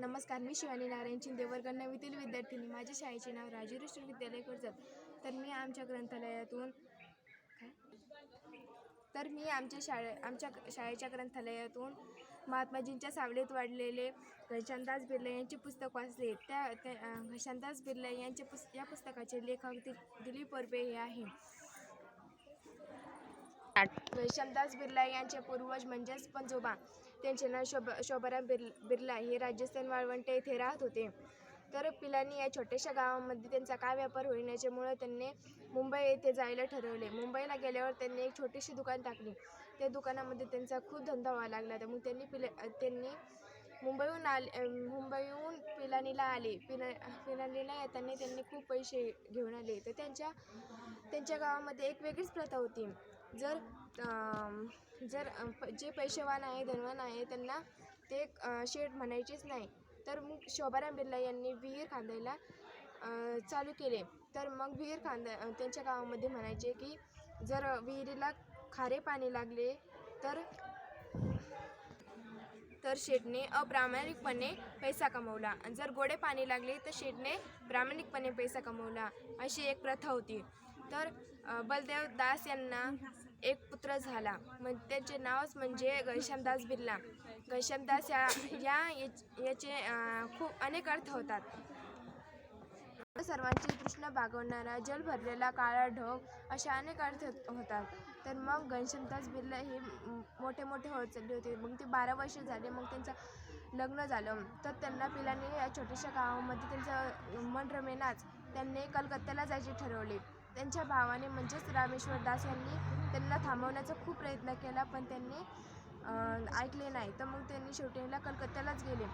नमस्कार, मी शिवानी नारायण शिंदे, वर्ग 9वीतील विद्यार्थिनी. माझ्या शाळेचे नाव राजू विश्वविद्यालय कर्जत. तर मी आमच्या शाळेच्या ग्रंथालयातून महात्माजींच्या सावलीत वाढलेले घनश्यामदास बिर्ला यांचे पुस्तक वाचले. घनश्यामदास बिर्ला या पुस्तकाचे लेखक दिलीप वरपे हे आहे. घनश्यामदास बिर्ला यांचे पूर्वज म्हणजेच पंजोबा, त्यांचे नाव शोभाराम बिर्ला हे राजस्थान वाळवंट येथे राहत होते. तर पिलानी या छोट्याशा गावामध्ये त्यांचा काय व्यापार होण्याच्यामुळे त्यांनी मुंबई येथे जायला ठरवले. मुंबईला गेल्यावर त्यांनी एक छोटीशी दुकान टाकली. त्या दुकानामध्ये त्यांचा खूप धंदा व्हायला लागला. तर मग त्यांनी मुंबईहून पिलानीला आले. पिलानीला येताना त्यांनी खूप पैसे घेऊन आले. तर त्यांच्या गावामध्ये एक वेगळीच प्रथा होती. जे पैसेवान आहे, धनवान आहे, त्यांना ते शेठ म्हणायचेच नाही. तर मग शोभाराम बिर्ला यांनी विहीर खांदायला चालू केले. तर मग त्यांच्या गावामध्ये म्हणायचे की जर विहिरीला खारे पाणी लागले तर शेठने अप्रामाणिकपणे पैसा कमवला, आणि जर गोडे पाणी लागले तर शेठने प्रामाणिकपणे पैसा कमवला, अशी एक प्रथा होती. तर बलदेव दास यांना एक पुत्र झाला, त्याचे नावच म्हणजे घनश्यामदास बिर्ला. घनश्यामदास याचे खूप अनेक अर्थ होतात. सर्वांची तृष्णा भागवणारा, जल भरलेला काळा ढग, अशा अनेक अर्थ होतात. तर मग घनश्यामदास बिर्ला हे मोठे होत चालले होते. मग ते 12 वर्ष झाले. मग त्यांचं लग्न झालं. तर त्यांना पिलानी या छोट्याशा गावामध्ये त्यांचं मन रमेनाच. त्यांनी कलकत्त्याला जायचे ठरवले. त्यांच्या भावाने म्हणजेच रामेश्वर दास यांनी त्यांना थांबवण्याचा खूप प्रयत्न केला, पण त्यांनी ऐकले नाही. तर मग त्यांनी शेवटी कलकत्त्यालाच गेले.